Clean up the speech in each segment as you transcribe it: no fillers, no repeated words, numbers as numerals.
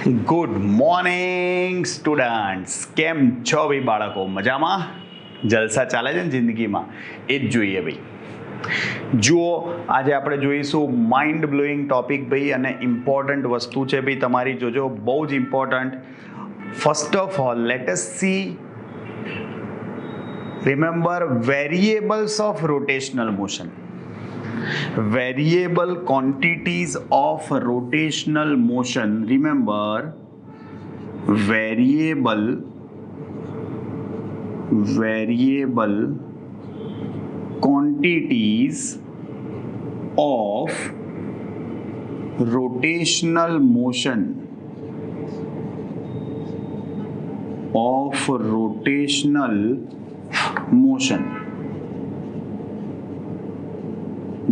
Good morning students. કેમ છો ભાઈ બાળકો? મજામાં? જલસા ચાલે છે ને જિંદગીમાં? એ જ જોઈએ ભાઈ. જુઓ, આજે આપણે જોઈશું માઇન્ડ બ્લોઈંગ ટોપિક ભાઈ, અને ઇમ્પોર્ટન્ટ વસ્તુ છે ભાઈ તમારી, જોજો, બહુ જ important. First of all let S C, remember variables of rotational motion. Variable quantities of rotational motion. Remember, variable quantities of rotational motion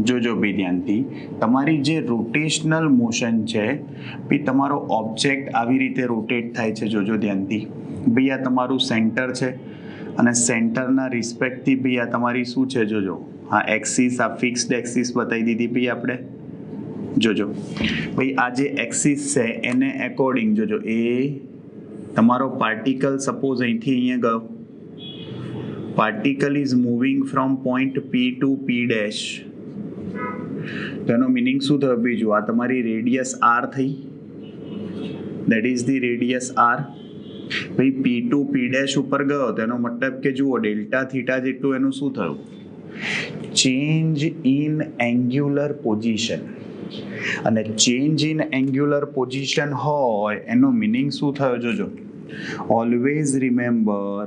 જોજો ભાઈ ધ્યાનથી, તમારી જે રોટેશનલ મોશન છે ભાઈ, તમારો ઓબ્જેક્ટ આવી રીતે રોટેટ થાય છે. જોજો ધ્યાનથી ભાઈ, આ તમારું સેન્ટર છે અને સેન્ટરના રિસ્પેક્ટથી ભાઈ આ તમારી શું છે? જોજો, હા, એક્સિસ, આ ફિક્સ્ડ એક્સિસ બતાવી દીધી ભાઈ આપણે. જોજો ભાઈ, આ જે એક્સિસ છે એને એકોર્ડિંગ જોજો, એ તમારો પાર્ટિકલ સપોઝ અહીંથી અહીંયા ગયો, particle is moving from point P to P dash. તો એનો મિનિંગ શું થયો બીજું? આ તમારી રેડિયસ આર થઈ, that is the radius R. ભાઈ પી ટુ પી ડેશ ઉપર ગયો તો એનો મતલબ કે જુઓ, ડેલ્ટા થીટા જેટલું એનું શું થયું? Change in angular position. અને ચેન્જ ઇન એંગ્યુલર પોઝિશન હોય એનો મિનિંગ શું થયો? જોજો, always remember,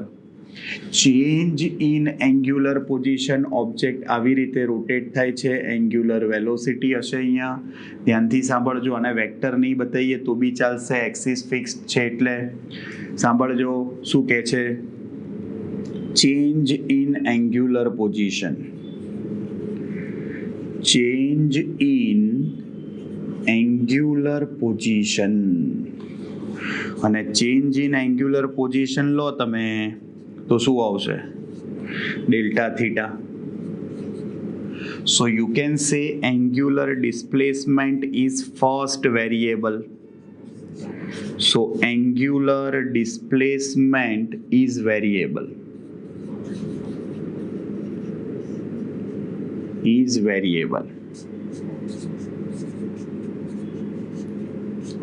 change in angular position, object આવી રીતે રોટેટ થાય છે. એંગ્યુલર વેલોસિટી હશે અહીંયા, ધ્યાનથી સાંભળજો. અને વેક્ટર નહીં બતાવીએ તો બી ચાલશે, એક્સિસ ફિક્સ્ડ છે એટલે. સાંભળજો શું કહે છે, change in angular position. Change in angular position. અને ચેન્જ ઇન એંગ્યુલર પોઝિશન લો તમે તો શું આવશે? Delta theta. So you can say angular displacement is first variable. So angular displacement is variable.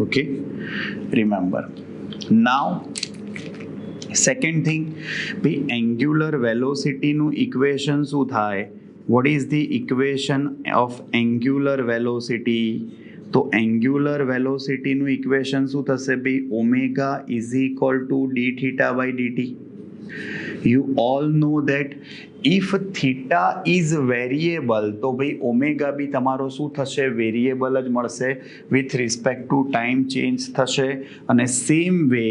Okay, remember. Now second thing ભાઈ, angular વેલોસિટીનું equation શું થાય? What is the equation of angular velocity? તો angular વેલોસિટીનું equation શું થશે ભાઈ? Omega is equal to D theta by DT. You all know that if theta is variable તો ભાઈ ઓમેગા બી તમારો શું થશે? વેરિયેબલ જ મળશે, with respect to time change થશે. અને સેમ વે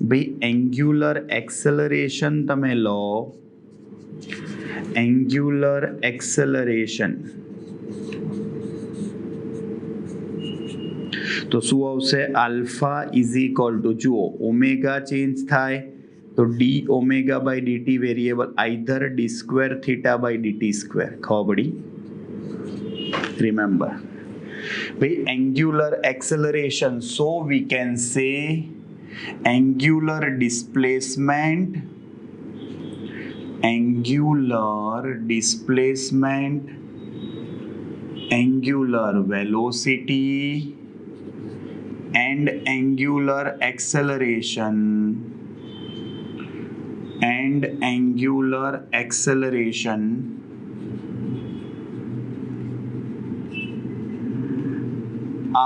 ભાઈ એંગ્યુલર એક્સેલરેશન તમે લો, એંગ્યુલર એક્સેલરેશન તો શું આવશે? આલ્ફા ઇઝ ઇક્વલ ટુ, જુઓ, ઓમેગા ચેન્જ થાય તો D omega by DT variable, either D square theta by DT square. ખબર પડી? રિમેમ્બર ભાઈ, angular acceleration, so we can say angular displacement, angular velocity and angular acceleration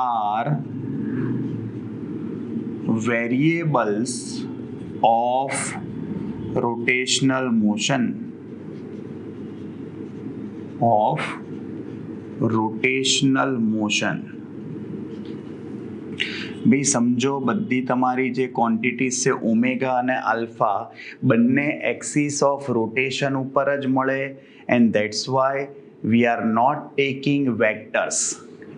are variables of rotational motion. ભાઈ સમજો, બધી તમારી જે quantities છે omega અને આલ્ફા બંને એક્સિસ ઓફ રોટેશન ઉપર જ મળે. And that's why we are not taking vectors.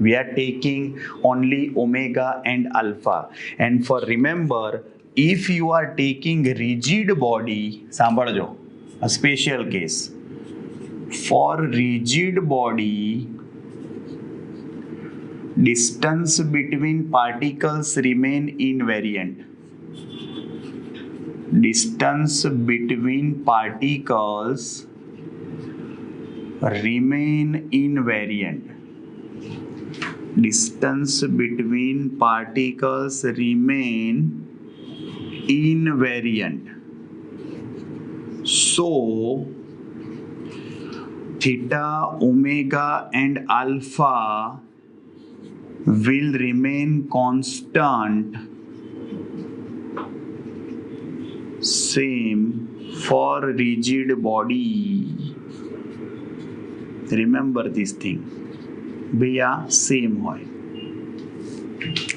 We are taking only omega and alpha. And for remember, if you are taking rigid body, સાંભળજો, a special case. For rigid body, distance between particles remain invariant. Distance between particles remain invariant. Distance between particles remain invariant. So theta, omega and alpha will remain constant, same for rigid body. Remember this thing, भैया same હોય.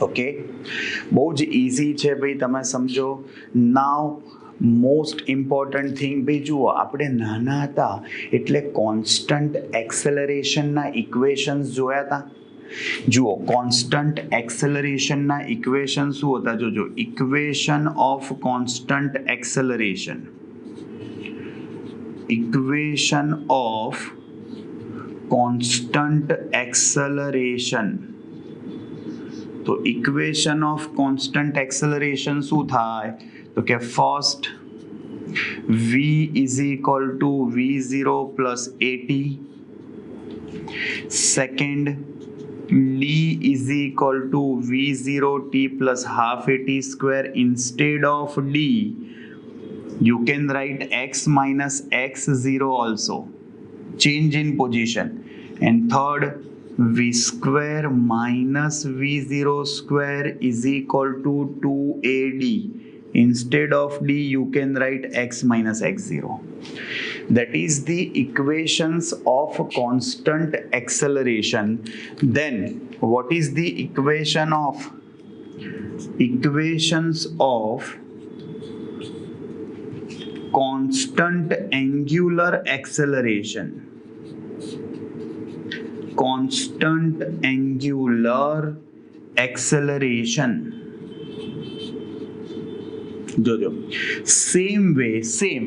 Okay, બહુ જ easy છે ભાઈ, તમે સમજો. નાવ most important thing ભાઈ, જુઓ આપણે નાના હતા એટલે કોન્સ્ટન્ટ એક્સેલરેશનના ઇક્વેશન્સ જોયા હતા. જુઓ કોન્સ્ટન્ટ એક્સેલરેશનના ઇક્વેશન શું હતા, જોજો. Equation of constant acceleration, equation of constant acceleration. તો ઇક્વેશન ઓફ કોન્સ્ટન્ટ એક્સેલરેશન શું થાય, તો કે first v is equal to v0 plus at, second d is equal to v0t plus half at square. Instead of d you can write x minus x0 also, change in position. And third, v square minus v0 square is equal to 2ad. Instead of d you can write x minus x0. That is the equations of constant acceleration. Then what is the equations of constant angular acceleration? Constant angular acceleration. જોજો, same way, same.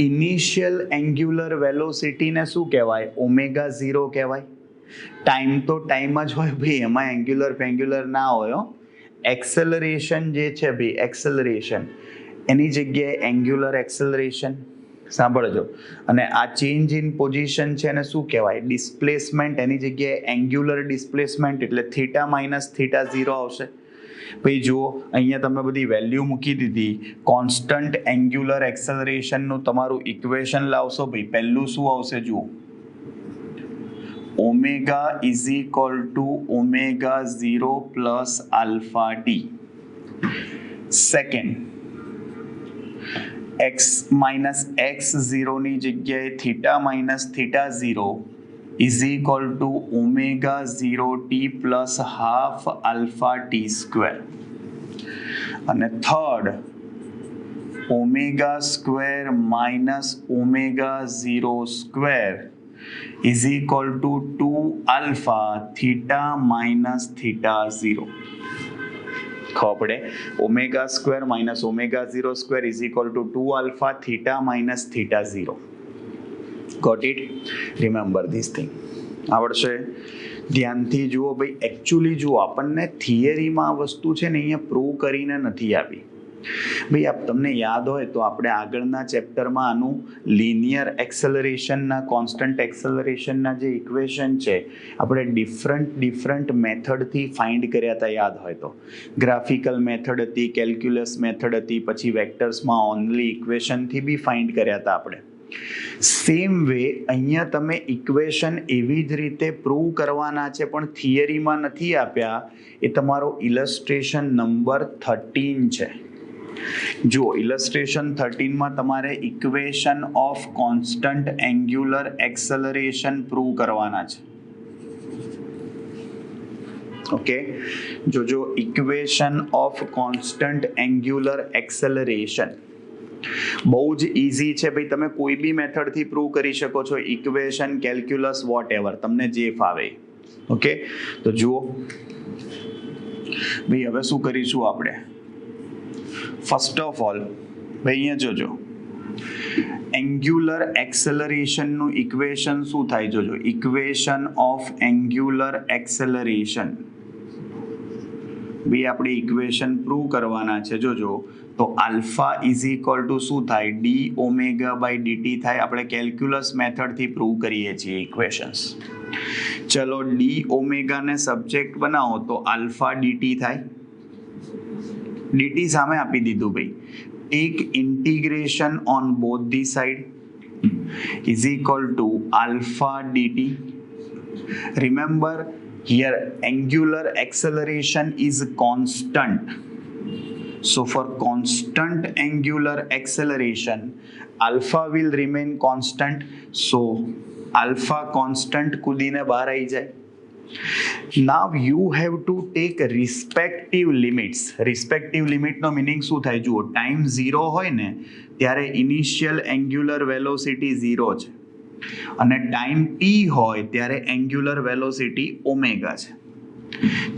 Initial angular વેલોસિટીને શું કહેવાય, omega 0 કહેવાય. Time તો time જ હોય ભાઈ, એમાં એન્ગ્યુલર ના હોય. એક્સેલરેશન જે છે ભાઈ, એક્સેલરેશન એની જગ્યાએ એન્ગ્યુલર એક્સેલરેશન. સાંભળજો. અને આ ચેન્જ ઇન પોઝિશન છે એને શું કહેવાય, ડિસ્પ્લેસમેન્ટ. એની જગ્યાએ એન્ગ્યુલર ડિસ્પ્લેસમેન્ટ, એટલે થીટા માઇનસ થીટા 0 આવશે. ભાઈ જુઓ, અહીંયા તમે બધી વેલ્યુ મૂકી દીધી. કોન્સ્ટન્ટ એન્ગ્યુલર એક્સેલરેશનનું તમારું ઇક્વેશન લાવશો ભાઈ, પહેલું શું આવશે જુઓ, omega is equal two omega 0 plus alpha T. Second, x minus x0 ની જગ્યાએ theta minus theta 0 is equal to omega 0t plus half alpha t square. And third, omega square minus omega 0 square is equal to 2 alpha theta minus theta 0. ખબર પડે, omega square minus omega 0 square is equal to 2 alpha theta minus theta 0. Got it? Remember this thing. આવડશે? ધ્યાનથી જુઓ ભાઈ. Actually જુઓ, આપણને થિયરીમાં આ વસ્તુ છે ને અહીંયા પ્રૂવ કરીને નથી આપી ભાઈ. તમને યાદ હોય તો આપણે આગળના ચેપ્ટરમાં આનું લિનિયર એક્સેલરેશનના, કોન્સ્ટન્ટ એક્સેલરેશનના જે ઇક્વેશન છે આપણે ડિફરન્ટ મેથડથી ફાઇન્ડ કર્યા હતા, યાદ હોય તો. ગ્રાફિકલ મેથડ હતી, કેલ્ક્યુલસ મેથડ હતી, પછી વેક્ટર્સમાં ઓનલી ઇક્વેશનથી બી ફાઇન્ડ કર્યા હતા આપણે. સેમ વે અહીંયા તમે ઇક્વેશન એવી જ રીતે પ્રૂવ કરવાના છે, પણ થિયરીમાં નથી આપ્યા. એ તમારો ઇલસ્ટ્રેશન નંબર 13 છે. જુઓ, ઇલસ્ટ્રેશન 13માં તમારે equation of constant angular acceleration prove કરવાના છે. ઓકે, જોજો, equation of constant angular acceleration બહુ જ ઇઝી છે ભાઈ. તમે કોઈ બી મેથડથી પ્રૂવ કરી શકો છો, ઇક્વેશન, કેલ્ક્યુલસ, વોટ એવર, તમને જે ફાવે. ઓકે, તો જુઓ ભાઈ, હવે શું કરીશું આપણે. ફર્સ્ટ ઓફ ઓલ ભાઈ અહીંયા જોજો, એંગ્યુલર એક્સેલરેશનનું ઇક્વેશન શું થાય જોજો, ઇક્વેશન ઓફ એંગ્યુલર એક્સેલરેશન બી આપણે ઇક્વેશન પ્રૂવ કરવાના છે જોજો. તો આલ્ફા ઇઝ ઇક્વલ ટુ શું થાય, ડી ઓમેગા બાય ડીટી થાય. આપણે કેલ્ક્યુલસ મેથડથી પ્રૂવ કરીએ છીએ ઇક્વેશન્સ. ચલો ડી ઓમેગાને સબ્જેક્ટ બનાવો તો આલ્ફા ડીટી થાય. ડીટી સામે આપી દીધું ભાઈ. Take integration on both the side is equal to alpha DT. Remember here angular acceleration is constant, so for constant angular acceleration alpha will remain constant, so alpha constant કૂદીને બહાર આવી જાય. now you have to take respective limits. respective limit no meaning શું થાય જુઓ, time 0 હોય ને ત્યારે initial angular velocity 0 છે અને ટાઈમ ટી હોય ત્યારે એંગ્યુલર વેલોસિટી ઓમેગા છે.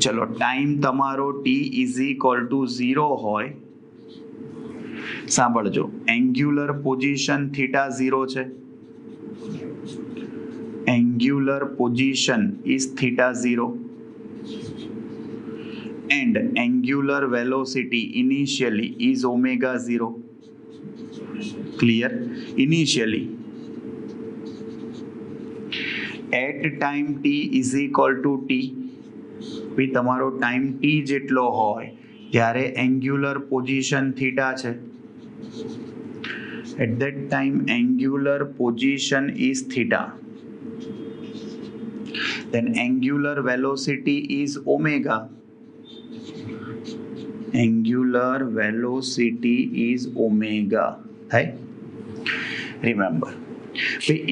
ચલો ટાઈમ તમારો ટી ઇઝ ઇક્વલ ટુ 0 હોય, સાંભળજો, એંગ્યુલર પોઝિશન થીટા 0 છે, angular position is theta 0 and angular velocity initially is omega 0. Clear? Initially at time T is equal to T, ભાઈ તમારો ટાઈમ ટી જેટલો હોય ત્યારે એંગ્યુલર પોઝિશન થીટા છે. At that time angular position is theta, then angular velocity is omega. angular velocity is omega થાય. Remember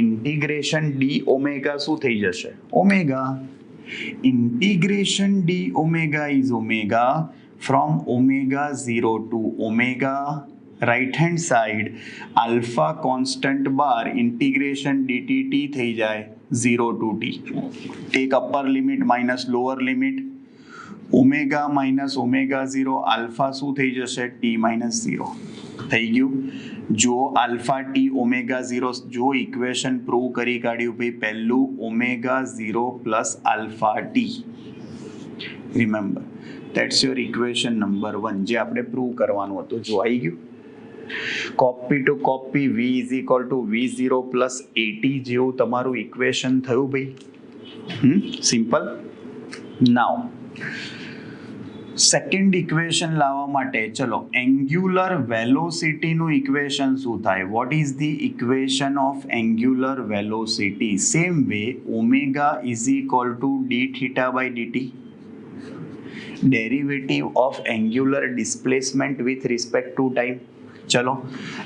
integration D omega શું થઈ જશે, omega. Integration D omega is omega from omega 0 to omega right hand side alpha constant bar integration DT T થઈ જાય 0 to T. Take upper limit minus lower limit, omega minus omega 0, alpha શું થઈ જશે, T minus 0 થઈ ગયું. જો alpha T omega 0, જો equation prove કરી કાઢ્યું ભાઈ પહેલું omega 0 plus alpha T. Remember that's your equation number 1 જે આપણે પ્રૂવ કરવાનું હતું. જો આવી ગયું. Copy to copy v is equal to v0 plus AT જેવું તમારું ઇક્વેશન થયું ભાઈ. સિમ્પલ. નાવ સેકન્ડ ઇક્વેશન લાવવા માટે ચલો એંગ્યુલર વેલોસિટીનું ઇક્વેશન શું થાય, what is the equation of angular velocity. Same way omega is equal to D theta by DT, derivative of angular displacement with respect to time. ચલો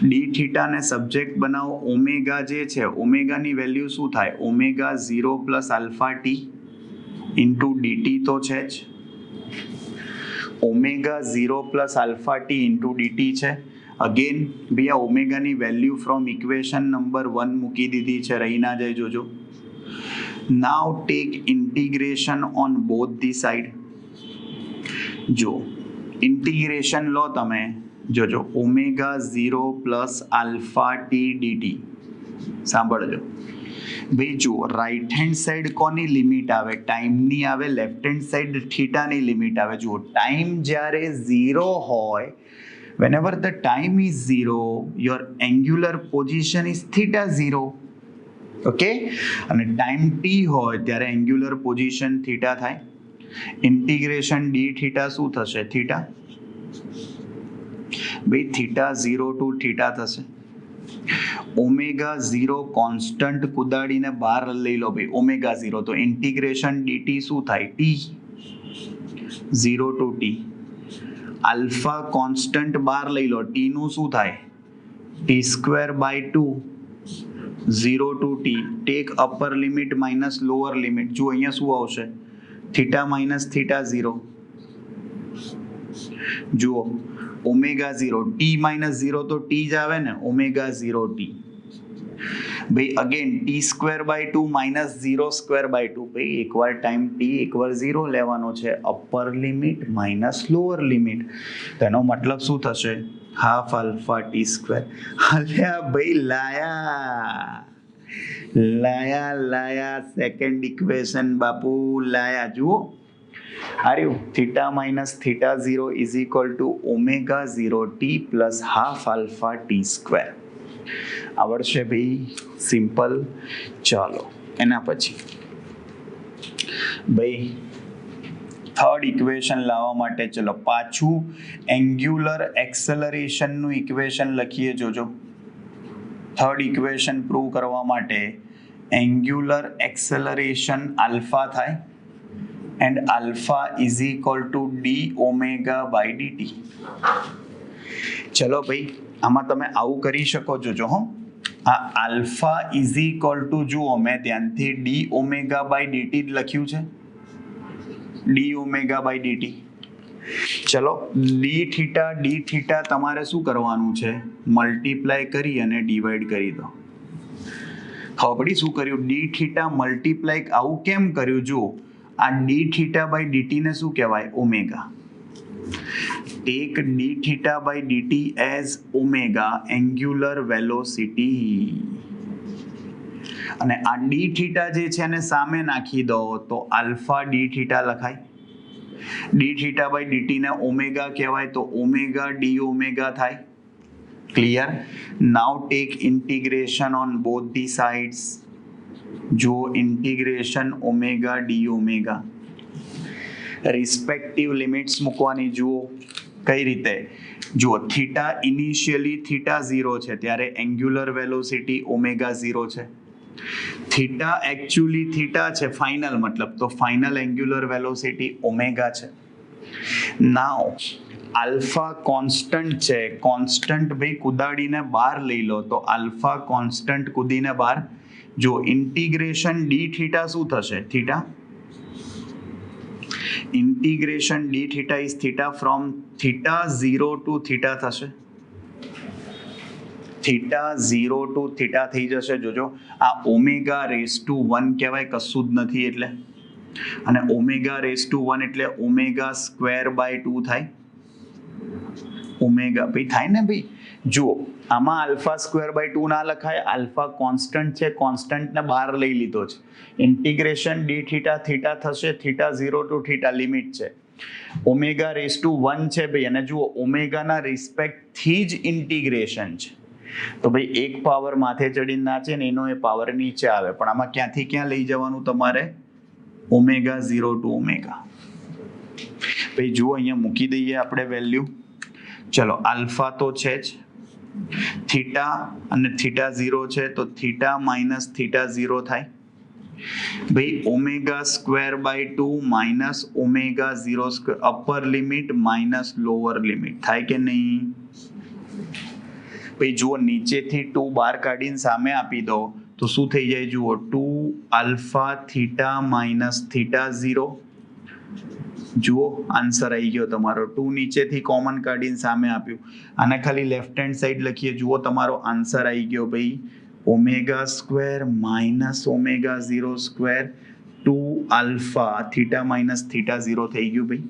D થીટાને subject બનાવો, omega જે છે ઓમેગાની વેલ્યુ શું થાય, omega 0 plus alpha T into DT તો છે જ, omega 0 plus alpha T into DT છે. અગેન ભાઈ આ ઓમેગાની વેલ્યુ ફ્રોમ ઇક્વેશન નંબર 1 મૂકી દીધી છે, રહી ના જાય જોજો. Now take integration on both the side. જો ઇન્ટિગ્રેશન લો તમે, જોજો omega 0 plus alpha T DT. સાંભળજો ભાઈ, જુઓ રાઈટ હેન્ડ સાઈડ કોની લિમિટ આવે, ટાઈમની આવે, લેફ્ટ હેન્ડ સાઈડ થીટાની લિમિટ આવે. જુઓ ટાઈમ જ્યારે 0 હોય, whenever the time is 0 your angular position is theta 0. Okay, અને ટાઈમ ટી હોય ત્યારે એંગ્યુલર પોઝિશન થીટા થાય. ઇન્ટિગ્રેશન ડી થીટા શું થશે, થીટા. ભાઈ થીટા 0 ટુ થીટા થશે. ઓમેગા 0 કોન્સ્ટન્ટ કુદાડીને બહાર લઈ લો ભાઈ, ઓમેગા 0, તો ઇન્ટિગ્રેશન ડીટી શું થાય, T 0 to T. Alpha constant બહાર લઈ લો, ટી નું શું થાય, T square by 2 0 to T. Take upper limit minus lower limit. જો અહીંયા શું આવશે, થીટા માઇનસ થીટા 0. જુઓ ઓમેગા 0, ટી માઇનસ 0 તો ટી જ આવે ને, ઓમેગા 0 ટી. ભાઈ again T square by 2 minus 0 square by 2. ભાઈ એકવાર ટાઈમ ટી એકવાર 0 લેવાનો છે, upper limit minus lower limit. તેનો મતલબ શું થશે, हाफ अल्फा टी स्क्वायर। अल्या भाई लाया लाया लाया सेकंड इक्वेशन बापू लाया। जुओ आर्यू theta minus theta zero is equal to omega zero T plus half alpha T square. आवड़शे भाई सिंपल। चलो एना पछी भाई थर्ड इक्वेशन लावा माटे चलो पाछू एंग्युलर एक्सेलरेशन नु इक्वेशन लखीए जोजो। थर्ड इक्वेशन प्रूव करवा माटे एंग्युलर एक्सेलरेशन अल्फा थाय and alpha is equal to d omega by dt। चलो भाई आमा तमे आવું કરી શકો જોજો હો। આ અલ્ફા ઇઝ ઇક્વલ ટુ જુઓ મેં ધ્યાનથી ડી ઓમેગા બાય ડીટી જ લખ્યું છે, ડી ઓમેગા બાય ડીટી। ચલો ડી થીટા તમારે શું કરવાનું છે, મલ્ટીપ્લાય કરી અને ડિવાઈડ કરી દો। ખબર પડી શું કર્યું, ડી થીટા મલ્ટીપ્લાય આવું કેમ કર્યું, જુઓ આ ડી થીટા બાય ડીટી ને શું કહેવાય, omega. Take d theta by dt as omega angular velocity, અને આ ડી થીટા જે છે એને સામે નાખી દો તો આલ્ફા ડી થીટા લખાય। ડી થીટા બાય ડીટી ને ઓમેગા કહેવાય તો ઓમેગા ડી ઓમેગા થાય। Clear. Now take integration on both the sides. જો integration omega D omega, respective limits મૂકવાની। જુઓ કઈ રીતે, જુઓ થીટા ઇનિશિયલી થીટા 0 છે ત્યારે એંગ્યુલર વેલોસિટી ઓમેગા 0 છે। થીટા એકચ્યુઅલી થીટા છે ફાઇનલ, મતલબ તો ફાઇનલ એંગ્યુલર વેલોસિટી ઓમેગા છે। નાઉ આલ્ફા કોન્સ્ટન્ટ છે, કોન્સ્ટન્ટ ભાઈ કુદાડીને બહાર લઈ લો તો આલ્ફા કોન્સ્ટન્ટ કુદીને બહાર। જો ઇન્ટિગ્રેશન ડી થીટા શું થશે, theta integration d theta is theta from theta 0 to theta થશે, થીટા 0 ટુ થીટા થઈ જશે। જોજો આ ઓમેગા રેસ ટુ 1 કહેવાય, કશું જ નથી એટલે, અને ઓમેગા રેસ ટુ 1 એટલે ઓમેગા સ્ક્વેર બાય 2 થાય, ઓમેગા ભાઈ થાય ને ભાઈ। જુઓ આમાં આલ્ફા સ્ક્વેર બાય 2 ના લખાય, આલ્ફા કોન્સ્ટન્ટ છે, કોન્સ્ટન્ટને બહાર લઈ લીધો છે। ઇન્ટિગ્રેશન ડી થીટા થીટા થશે, થીટા 0 ટુ થીટા લિમિટ છે, ઓમેગા રેસ ટુ 1 છે ભાઈ, અને જુઓ ઓમેગાના રિસ્પેક્ટથી જ ઇન્ટિગ્રેશન છે તો ભાઈ એક પાવર માથે ચડીને નાચે ને એનો એ પાવર નીચે આવે, પણ આમાં ક્યાંથી ક્યાં લઈ જવાનું તમારે, ઓમેગા 0 ટુ ઓમેગા। ભાઈ જુઓ અહીંયા મૂકી દઈએ આપણે વેલ્યુ। ચલો આલ્ફા તો છે જ, થીટા અને થીટા 0 છે તો થીટા માઇનસ થીટા 0 થાય ભાઈ, omega square by 2 minus omega 0 square, upper limit minus lower limit થાય કે નહીં ભાઈ। જુઓ નીચેથી 2 બહાર કાઢીને સામે આપી દો તો શું થઈ જાય, જુઓ 2 આલ્ફા થીટા માઇનસ થીટા 0। જુઓ આન્સર આવી ગયો તમારો, 2 નીચેથી કોમન કાઢીને સામે આપ્યું, આને ખાલી લેફ્ટ હેન્ડ સાઈડ લખીએ, જુઓ તમારો આન્સર આવી ગયો ભાઈ, omega square minus omega 0 square 2 alpha theta minus theta 0 થઈ ગયું ભાઈ।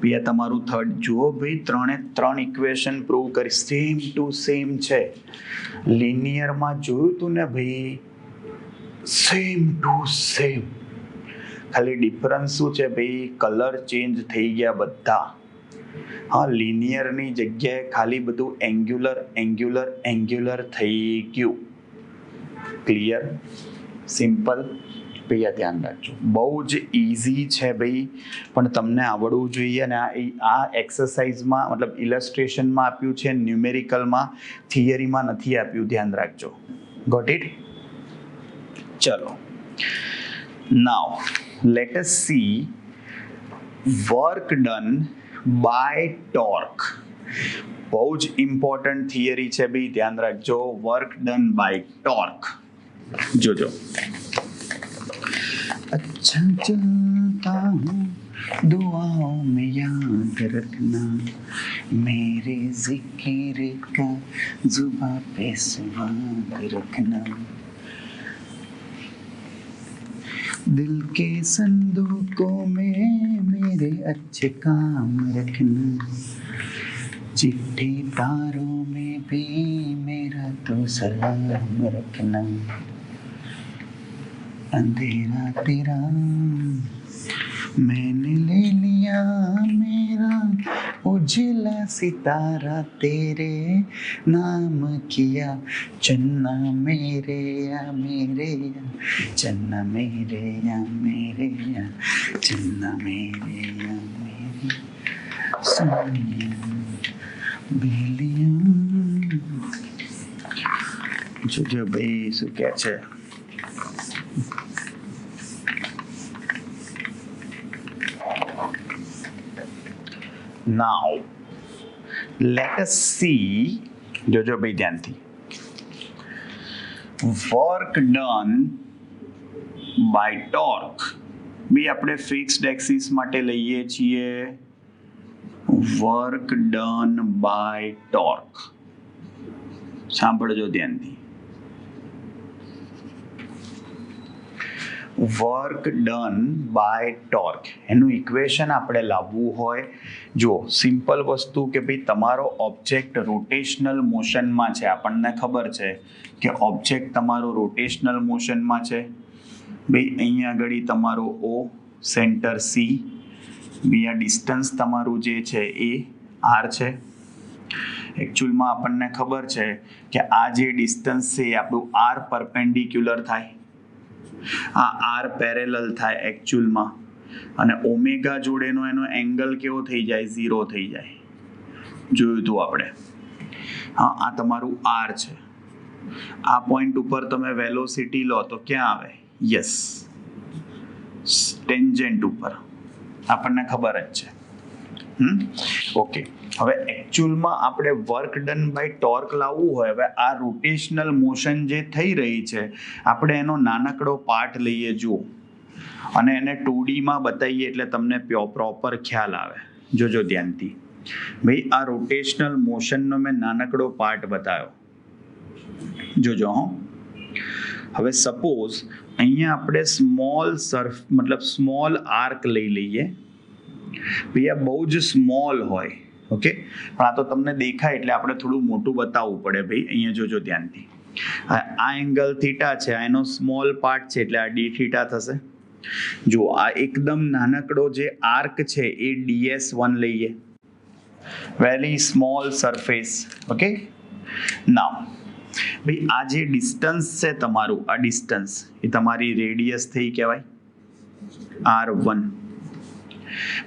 ભાઈ આ તમારું થર્ડ, જુઓ ભાઈ ત્રણે ત્રણ ઇક્વેશન પ્રૂવ કરી, સેમ ટુ સેમ છે। લિનિયરમાં જોયું તું ને ભાઈ, સેમ ટુ સેમ, ખાલી ડિફરન્સ શું છે ભાઈ, કલર ચેન્જ થઈ ગયા બધા। હા લિનિયરની જગ્યાએ ખાલી બધું એંગ્યુલર એંગ્યુલર એંગ્યુલર થઈ ગયું। ક્લિયર, સિમ્પલ ભાઈ, આ ધ્યાન રાખજો, બહુ જ ઇઝી છે ભાઈ, પણ તમને આવડવું જોઈએ। અને આ એક્સરસાઇઝમાં મતલબ ઇલસ્ટ્રેશનમાં આપ્યું છે, ન્યુમેરિકલમાં, થિયરીમાં નથી આપ્યું, ધ્યાન રાખજો। Got it. ચલો now let us see work done by torque। બહુ જ ઇમ્પોર્ટન્ટ થિયરી છે ભાઈ, ધ્યાન રાખજો, વર્ક ડન બાય ટોર્ક। જોજો, अच्छा चलता हूँ दुआओं में याद रखना, मेरे जिक्र का जुबां पे स्वाद रखना, दिल के संदूकों में मेरे अच्छे काम रखना, चिट्ठी तारों में भी मेरा तो सलाम रखना, अंधेरा तेरा मैंने ले लिया, मेरा उजला सितारा तेरे नाम किया, चन्ना मेरे या मेरे या, चन्ना मेरे या मेरे या, चन्ना मेरे या मेरे, सोनिया बेलिया। જોજો ભાઈ શું કહે છે? Now, let us see, જોજો ભાઈ ધ્યાનથી, વર્ક ડન બાય ટોર્ક બી આપણે ફિક્સ્ડ એક્સિસ માટે લઈએ છીએ, વર્ક ડન બાય ટોર્ક. સાંભળજો ધ્યાનથી, વર્ક ડન બાય ટોર્ક એનું ઇક્વેશન આપણે લાવવું હોય, જો સિમ્પલ વસ્તુ કે ભાઈ તમારો ઓબ્જેક્ટ રોટેશનલ મોશનમાં છે, આપણને ખબર છે કે ઓબ્જેક્ટ તમારો રોટેશનલ મોશનમાં છે. ભાઈ અહીંયા આગળ તમારો ઓ, સેન્ટર સી, બી આ ડિસ્ટન્સ તમારું જે છે એ આર છે. એકચ્યુઅલમાં આપણને ખબર છે કે આ જે ડિસ્ટન્સ છે એ આપણું આર પરપેન્ડિક્યુલર થાય, આ આર પેરેલલ થાય એકચ્યુઅલમાં, અને ઓમેગા જોડેનો એનો એંગલ કેવો થઈ જાય? 0 થઈ જાય. જોયું હતું આપણે. હા, આ તમારું આર છે. આ પોઈન્ટ ઉપર તમે વેલોસિટી લો તો ક્યાં આવે? યસ, ટેન્જન્ટ ઉપર, આપણને ખબર જ છે. ઓકે, હવે એકચ્યુઅલમાં આપણે વર્ક ડન બાય ટોર્ક લાવવું હોય, હવે આ રોટેશનલ મોશન જે થઈ રહી છે આપણે એનો નાનકડો પાર્ટ લઈએ જુઓ, અને એને 2D માં બતાવીએ એટલે તમને પ્રોપર ખ્યાલ આવે. જોજો ધ્યાનથી ભાઈ, આ રોટેશનલ મોશનનો મેં નાનકડો પાર્ટ બતાવ્યો, જોજો. હવે સપોઝ અહીંયા આપણે સ્મોલ આર્ક લઈ લઈએ. ભાઈ આ બહુ જ સ્મોલ હોય, ઓકે, પણ આ તો તમને દેખાય એટલે આપણે થોડું મોટું બતાવવું પડે. ભાઈ અહીંયા જોજો ધ્યાનથી, આ એંગલ થીટા છે, આ એનો સ્મોલ પાર્ટ છે એટલે આ ડી થીટા થશે. જો આ એકદમ નાનકડો જે આર્ક છે એ DS1 લઈએ, વેરી સ્મોલ સરફેસ. ઓકે, નાઉ ભાઈ આ જે ડિસ્ટન્સ છે તમારું, આ ડિસ્ટન્સ એ તમારી રેડિયસ થઈ કહેવાય, R1.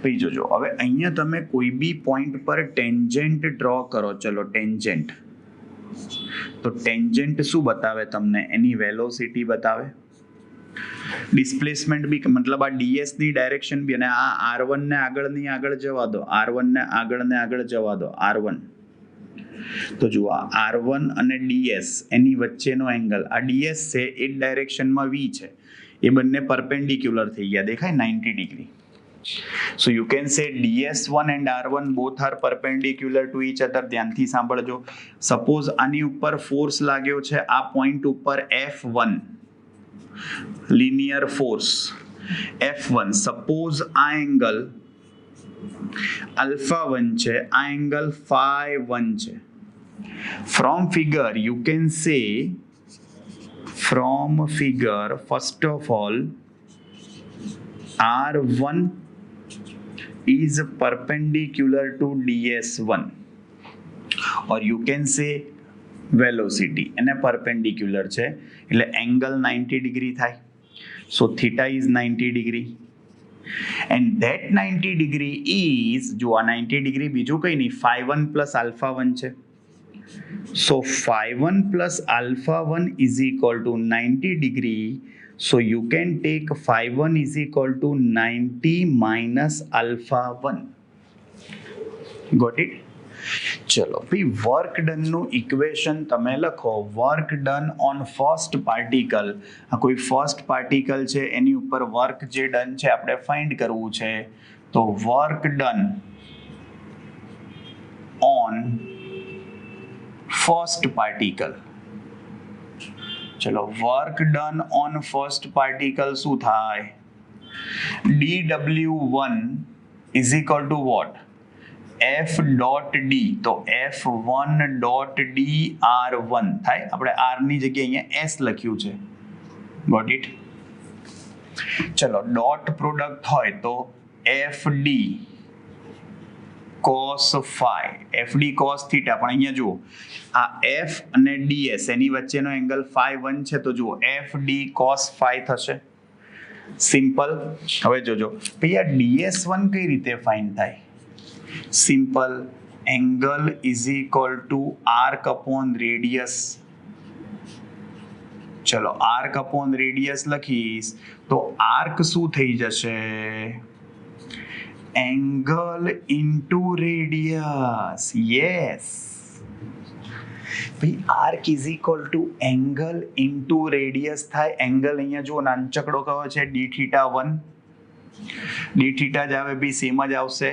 ભાઈ જોજો, હવે અહીંયા તમે કોઈ બી પોઈન્ટ પર ટેન્જન્ટ ડ્રો કરો. ચલો ટેન્જન્ટ, તો ટેન્જન્ટ શું બતાવે તમને? એની વેલોસિટી બતાવે, ડિસ્પ્લેસમેન્ટ બી, મતલબ આ ડીએસ ની ડાયરેક્શન બી, અને આ R1 ને આગળ જવા દો, R1 ને આગળ જવા દો, R1. તો જુઓ R1 અને DS એની વચ્ચેનો એંગલ, આ DS છે એક ડાયરેક્શનમાં V છે, એ બંને પરપેન્ડિક્યુલર થઈ ગયા, દેખાય 90 degree. So you can say DS1 and R1 both are perpendicular to each other. ધ્યાનથી સાંભળજો. સપોઝ આની ઉપર ફોર્સ લાગ્યો છે આ પોઈન્ટ ઉપર F1, linear force F1. Suppose આ એંગલ α1 છે, આ એંગલ φ1 છે. From figure you can say, first of all R1 is perpendicular to DS1, or you can say velocity એને perpendicular છે એટલે એંગલ 90 ડિગ્રી થાય. So theta is 90 degree, and that 90 degree is, જો આ 90 degree બીજું કંઈ નહીં, φ1 plus α1 છે. So φ1 plus α1 is equal to 90 degree. So you can take φ1 is equal to 90 minus α1. Got it? ચલો ભાઈ, વર્ક ડન નું ઇક્વેશન તમે લખો. Work done on first particle, આ કોઈ ફર્સ્ટ પાર્ટિકલ છે એની ઉપર વર્ક જે ડન છે આપણે ફાઇન્ડ કરવું છે. તો work done on first particle, ચલો work done on first particle શું થાય? dW1 is equal to what? F dot D, તો F1 ડોટ ડી R1 થાય. આપણે R ની જગ્યાએ અહીંયા S લખ્યું છે. Got it? ચલો, ડોટ પ્રોડક્ટ હોય તો FD cos phi, FD cos theta. પણ અહીંયા જુઓ, આ F અને DS એની વચ્ચેનો એંગલ phi1 છે, તો જુઓ FD cos phi થશે. સિમ્પલ. હવે જોજો ભાઈ, આ DS1 કઈ રીતે ફાઇન્ડ થાય? Simple, angle is equal two arc upon radius. ચલો, આર્ક અપોન રેડિયસ લખીશ તો આર્ક શું થઈ જશે? Angle into radius. યસ ભાઈ, arc is equal two angle into radius થાય. એંગલ અહીંયા જુઓ નાનચકડો કયો છે? d1. d જ આવે ભાઈ, સેમ જ આવશે.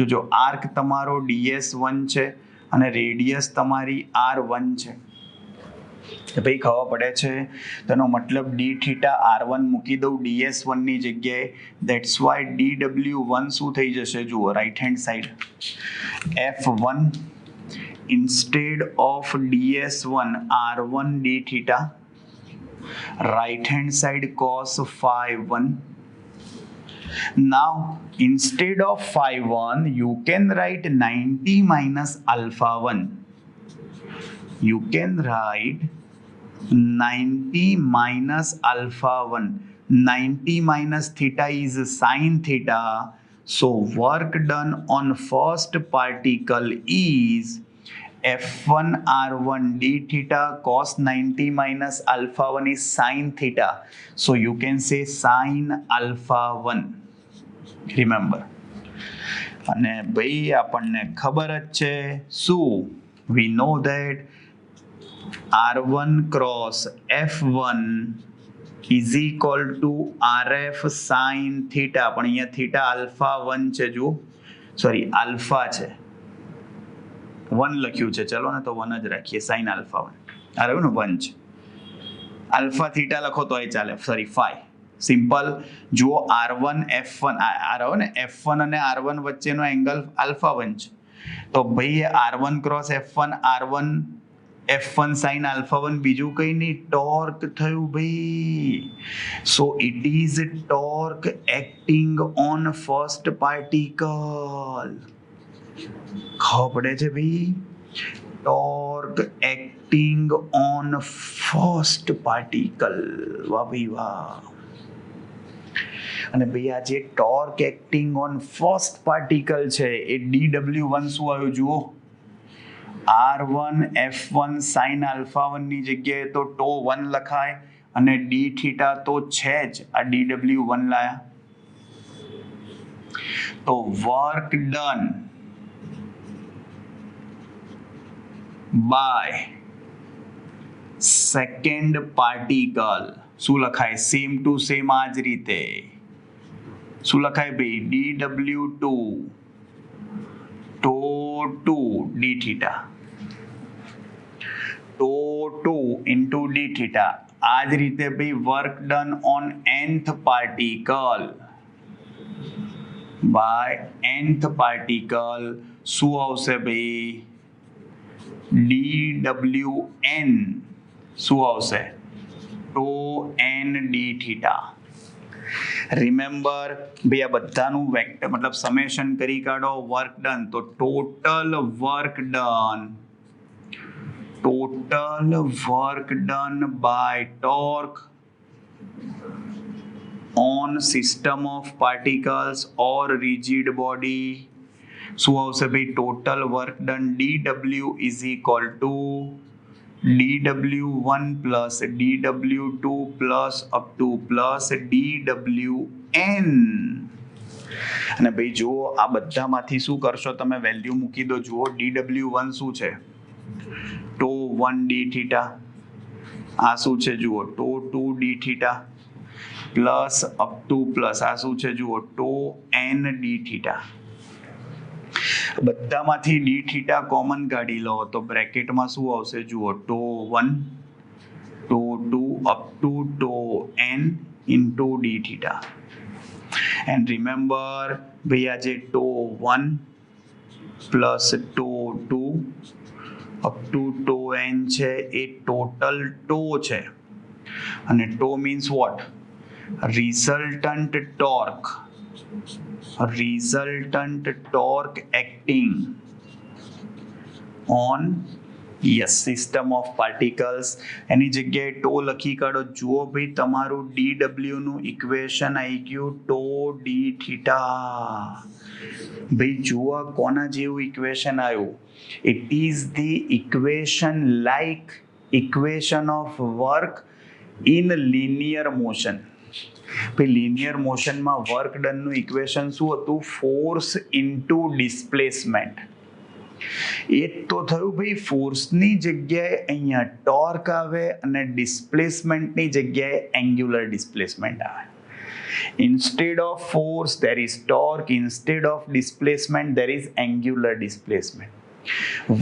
જોજો, આર્ક તમારો DS1 છે અને રેડિયસ તમારી R1 છે. ભાઈ ખબર પડે છે? તેનો મતલબ d R1 મૂકી દઉં DS1 ની જગ્યાએ. ધેટ્સ વાય dW1 શું થઈ જશે? જુઓ, right hand side F1 instead of DS1 R1 d right hand side cos phi1. Now instead of phi1 you can write 90 minus alpha 1. You can write 90 minus alpha 1. 90 minus theta is sin theta. So work done on first particle is F1 R1 d theta cos 90 minus alpha 1 is sin theta. So you can say sin alpha 1. Remember. અને ભાઈ આપણને ખબર જ છે શું? We know that R1 cross F1 is equal to RF sin theta. પણ અહીંયા theta alpha 1 છે. જુઓ, સોરી, alpha છે, 1 લખ્યું છે. ચલો ને, તો 1 જ રાખીએ. sin alpha 1 આ રહ્યું ને, 1 છે. alpha theta લખો તોય ચાલે. Sorry, phi. સિમ્પલ. જુઓ, R1 F1 આ રહ્યો ને, F1 અને R1 વચ્ચેનો એંગલ alpha 1 છે. તો ભાઈ R1 cross F1 R1 F1 sin alpha 1 બીજું કઈ નહીં, ટોર્ક થયું ભાઈ. So it is torque acting on first particle. ખબર પડે છે ભાઈ? Torque acting on first particle. વાહ ભાઈ વાહ. અને ભાઈ, આ જે torque acting on first particle છે એ dW1 શું આવ્યું? જુઓ, R1 F1 sin alpha 1 ની જગ્યાએ તો ટો 1 લખાય અને d theta તો છે જ. આ dW1 લાયા તો work done by second particle શું લખાય? સેમ ટુ સેમ આ જ રીતે શું લખાય ભાઈ? dW2 ટો 2 d theta, ટો 2 into d theta. આ જ રીતે ભાઈ work done on nth particle by nth particle શું આવશે ભાઈ? dWn શું આવશે? Tau n d theta. Remember ભાઈ, આ બધાનું વેક્ટર મતલબ સમેશન કરી કાઢો. વર્ક ડન તો total work done by torque on system of particles or rigid body શું આવશે ભાઈ? Total work done dW is equal to dW1 plus dW2 plus up to plus dWn. અને ભાઈ જુઓ, આ બધામાંથી શું કરશો તમે? વેલ્યુ મૂકી દો. જુઓ, dW1 શું છે? ટો 1 d theta. આ શું છે? જુઓ, tau 2 d theta plus up to plus આ શું છે? જુઓ, ટો n d theta. બધામાંથી d theta કોમન કાઢી લો તો બ્રેકેટમાં શું આવશે? જુઓ, tau 1 tau 2 up to tau n into d theta. And remember ભાઈ, આ જે tau 1 plus tau two up to tau N છે એ ટોટલ ટો છે અને tau means what resultant torque acting on yes system of particles એની જગ્યાએ ટો લખી કાઢો. જુઓ ભાઈ તમારું dw નું ઇક્વેશન આવી ગયું ટો ડી થીટા. ભાઈ જુઓ કોના જેવું ઇક્વેશન આવ્યું. It is the equation like equation of work in linear motion. ભાઈ લિનિયર મોશનમાં વર્ક ડનનું ઇક્વેશન શું હતું? Force into displacement. એ તો થયું ભાઈ ફોર્સની જગ્યાએ અહીંયા ટોર્ક આવે અને ડિસ્પ્લેસમેન્ટની જગ્યાએ એંગ્યુલર ડિસ્પ્લેસમેન્ટ આવે. Instead of force there is torque, instead of displacement there is angular displacement.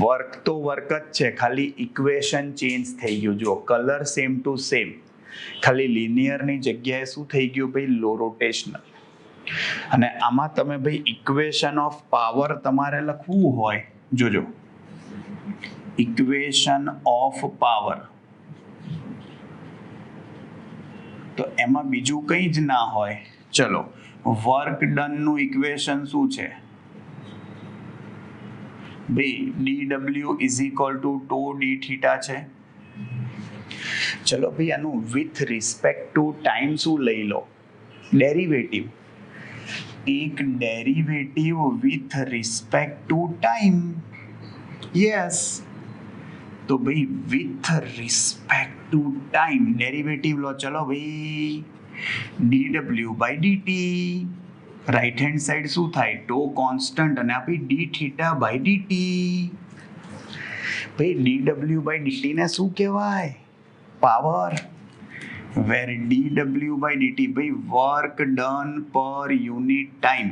Work તો વર્ક જ છે, ખાલી ઇક્વેશન ચેન્જ થઈ ગયું. જો કલર સેમ ટુ સેમ, ખાલી લિનિયરની જગ્યાએ શું થઈ ગયું ભાઈ? લો રોટેશનલ. અને આમાં તમે ભાઈ ઇક્વેશન ઓફ પાવર તમારે લખવું હોય, જોજો ઇક્વેશન ઓફ પાવર તો એમાં બીજું કંઈ જ ના હોય. ચલો વર્ક ડનનું ઇક્વેશન શું છે ભાઈ? dw is equal two toe D theta છે. ચલો ભાઈ આનું વિથ રિસ્પેક્ટ ટુ ટાઈમ શું લઈ લો? ડેરિવેટિવ. એક derivative with respect to time. Yes, તો ભાઈ with respect to time derivative લો. ચલો ભાઈ dw by dt, right hand side શું થાય? ટો કોન્સ્ટન્ટ અને આપી ડી થીટા બાય dt. ભાઈ dw બાય dt ને શું કહેવાય? Power. Where dw by dt ભાઈ work done per unit time,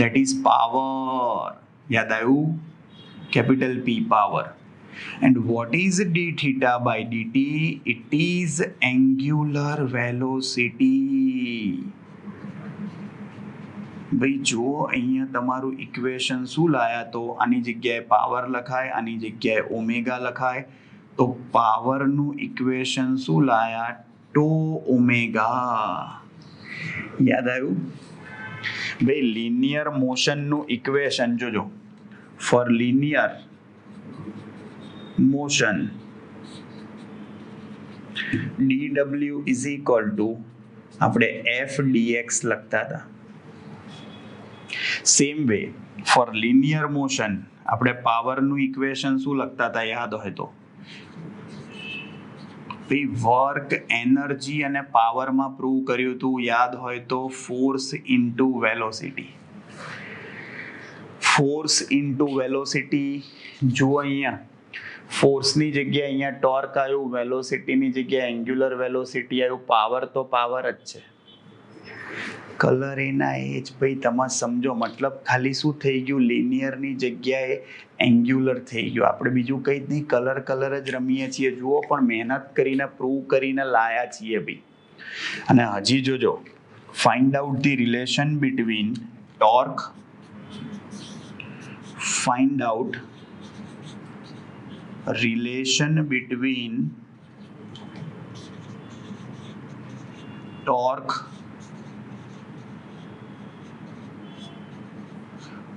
that is power. યાદ આવ્યું? Capital P power. And what is d theta by dt? It is angular velocity. ભાઈ જો અહીંયા તમારું ઇક્વેશન શું લાયા? તો આની જગ્યાએ પાવર લખાય, આની જગ્યાએ ઓમેગા લખાય. તો પાવરનું ઇક્વેશન શું લાયા? Tau omega. યાદ આવ્યું? ભાઈ લિનિયર મોશનનું ઇક્વેશન જોજો. For linear motion dw is equal to આપણે f dx લખતા હતા. Same way for linear motion આપણે પાવરનું ઇક્વેશન શું લખતા હતા? યાદ હોય તો વર્ક એનર્જી અને પાવરમાં પ્રૂવ કર્યું હતું. યાદ હોય તો force into velocity. Force into velocity. જો અહીંયા ફોર્સની જગ્યાએ અહીંયા ટોર્ક આવ્યું, વેલોસિટીની જગ્યાએ એંગ્યુલર વેલોસિટી આવ્યું. પાવર તો પાવર જ છે. કલર એના એ જ ભાઈ, તમે સમજો. મતલબ ખાલી શું થઈ ગયું? લિનિયરની જગ્યાએ એંગ્યુલર થઈ ગયું. આપણે બીજું કંઈ જ નહીં, કલર જ રમીએ છીએ. જુઓ પણ મહેનત કરીને પ્રૂવ કરીને લાયા છીએ ભાઈ. અને હજી જોજો, find out the relation between torque, find out relation between torque,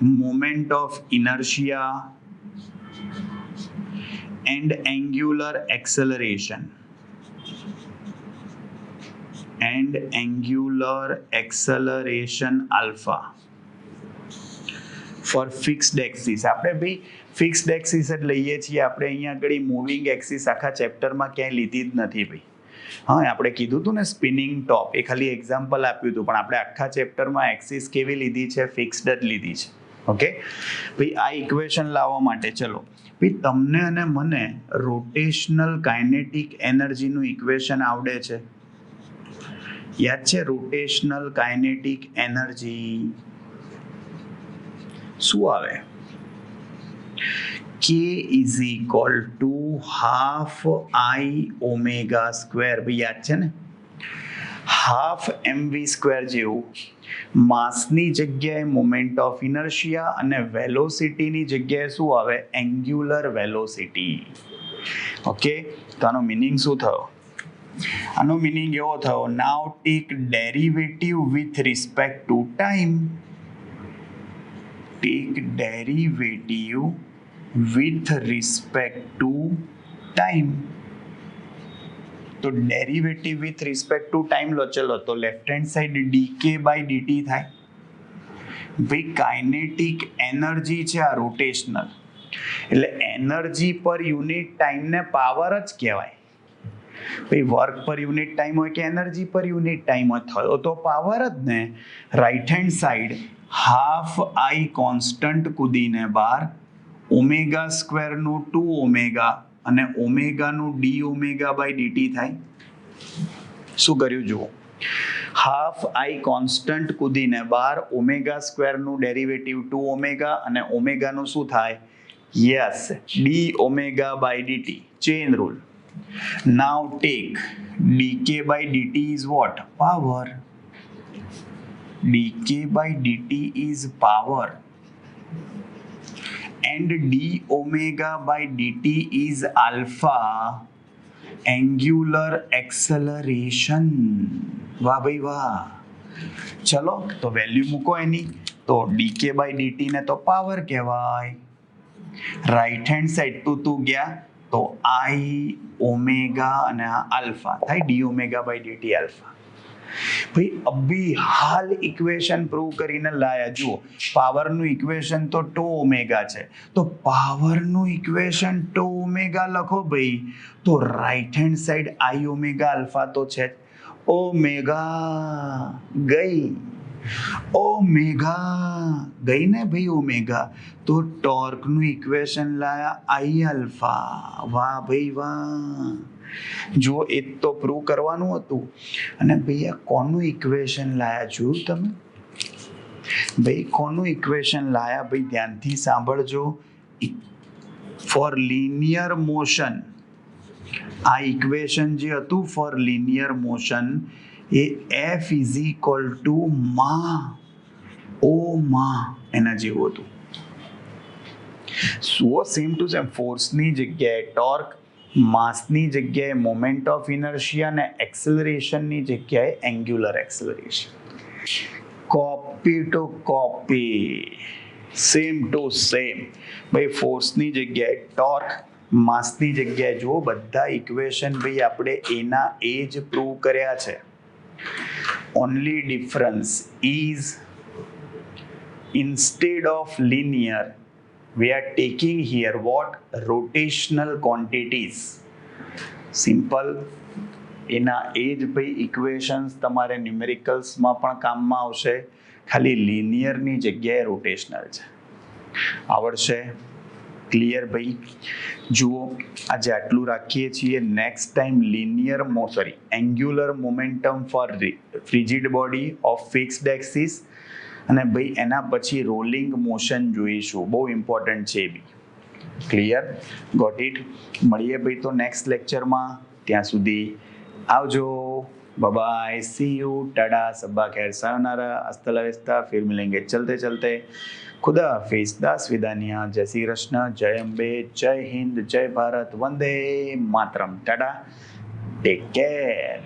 moment of inertia and angular acceleration alpha for fixed axis. આપણે ભાઈ ફિક્સ્ડ એક્સિસ જ લઈએ છીએ. આપણે અહીંયા આગળ મૂવિંગ એક્સિસ આખા ચેપ્ટરમાં ક્યાંય લીધી જ નથી ભાઈ. હા, આપણે કીધું હતું ને સ્પિનિંગ ટોપ, એ ખાલી એક્ઝામ્પલ આપ્યું હતું, પણ આપણે આખા ચેપ્ટરમાં એક્સિસ કેવી લીધી છે? ફિક્સ્ડ જ લીધી છે. ઓકે ભાઈ, આ ઇક્વેશન લાવવા માટે ચલો ભાઈ તમને અને મને રોટેશનલ કાઇનેટિક એનર્જીનું ઇક્વેશન આવડે છે? યાદ છે? રોટેશનલ કાઇનેટિક એનર્જી શું આવે? K is equal to half I omega square. ભાઈ યાદ છે ને? હાફ mv સ્ક્વેર જેવું માસની જગ્યાએ મોમેન્ટ ઓફ ઇનર્શિયા અને વેલોસિટીની જગ્યાએ શું આવે? Angular velocity. ઓકે, તો આનો મિનિંગ શું થયો? આનો મિનિંગ એવો થયો, now take derivative with respect to time. Take derivative with respect to time. તો derivative with respect to time લો. ચલો, તો left hand side DK by DT થાય. ભાઈ કાઇનેટિક એનર્જી છે આ રોટેશનલ, એટલે એનર્જી પર યુનિટ ટાઈમને પાવર જ કહેવાય. ભાઈ વર્ક પર યુનિટ ટાઈમ હોય કે એનર્જી પર યુનિટ ટાઈમ હોય, થયો તો પાવર જ ને. Right hand side half I constant કૂદીને બાર ઓમેગા સ્ક્વેરનું 2 ઓમેગા અને ઓમેગાનું ડી ઓમેગા બાય ડીટી થાય. શું કર્યું જુઓ, હાફ આઈ કોન્સ્ટન્ટ કૂદીને બાર ઓમેગા સ્ક્વેરનું ડેરિવેટિવ 2 ઓમેગા અને ઓમેગાનું શું થાય? Yes, D omega by DT. Chain rule. Now take dk by dt is what? Power. dk by dt is power. And d omega by dt is alpha, angular acceleration. વાહ ભાઈ વાહ. ચલો તો value મૂકો એની. તો dk by dt ને તો power કહેવાય. રાઈટ હેન્ડ સાઈડ ટુ ગયા તો આઈ ઓમેગા અને આલ્ફા થાય d omega by dt alpha. ભાઈ અભી હાલ ઇક્વેશન પ્રૂવ કરીને લાયા. જુઓ, પાવરનું ઇક્વેશન તો 2 ઓમેગા છે, તો પાવરનું ઇક્વેશન 2 ઓમેગા લખો ભાઈ. તો રાઈટ હેન્ડ સાઈડ આઈ ઓમેગા આલ્ફા તો છે. ઓમેગા ગઈ, ઓમેગા ગઈ ને ભાઈ ઓમેગા. તો ટોર્કનું ઇક્વેશન લાયા આઈ આલ્ફા. વાહ ભાઈ વાહ. જો એ તો પ્રૂવ કરવાનું હતું. અને ભાઈ આ કોનું ઇક્વેશન લાયા જોયું તમે? ભાઈ કોનું ઇક્વેશન લાયા? ભાઈ ધ્યાનથી સાંભળજો. ફોર લિનિયર મોશન, આ ઇક્વેશન જે હતું ફોર લિનિયર મોશન એ એફ ઇઝ ઇક્વલ ટુ મા ઓ મા એના જેવું હતું. Same to same. ફોર્સની જગ્યાએ ટોર્ક, માસની જગ્યાએ મોમેન્ટ ઓફ ઇનર્શિયા અને એક્સેલરેશનની જગ્યાએ angular acceleration. Copy to copy, same to same. ભાઈ ફોર્સની જગ્યાએ ટોર્ક, માસની જગ્યાએ જુઓ બધા ઇક્વેશન ભાઈ આપણે એના એ જ પ્રૂવ કર્યા છે. Only difference is instead of linear we are taking here what? Rotational quantities. Simple. એના એ જ ભાઈ ઇક્વેશન્સ તમારે ન્યુમેરિકલ્સમાં પણ કામમાં આવશે, ખાલી લિનિયરની જગ્યાએ રોટેશનલ છે. આવડશે? ક્લિયર ભાઈ? જુઓ, આજે આટલું રાખીએ છીએ. Next time angular momentum for rigid body of fixed axis અને ભાઈ એના પછી રોલિંગ મોશન જોઈશું. બહુ ઇમ્પોર્ટન્ટ છે એ બી. ક્લિયર? Got it? મળીએ ભાઈ તો નેક્સ્ટ લેક્ચરમાં. ત્યાં સુધી આવજો. બાય, સી યુ, ટાટા, સબ્બા ખૈર, સાયોનારા, હસ્તા લા વિસ્તા, ફિર મિલેંગે ચલતે ચલતે. ખુદા હાફિઝ, દાસ વિદાનિયા, જય શ્રી કૃષ્ણ, જય અંબે, જય હિન્દ, જય Bharat, Vande Mataram. Tata, take care.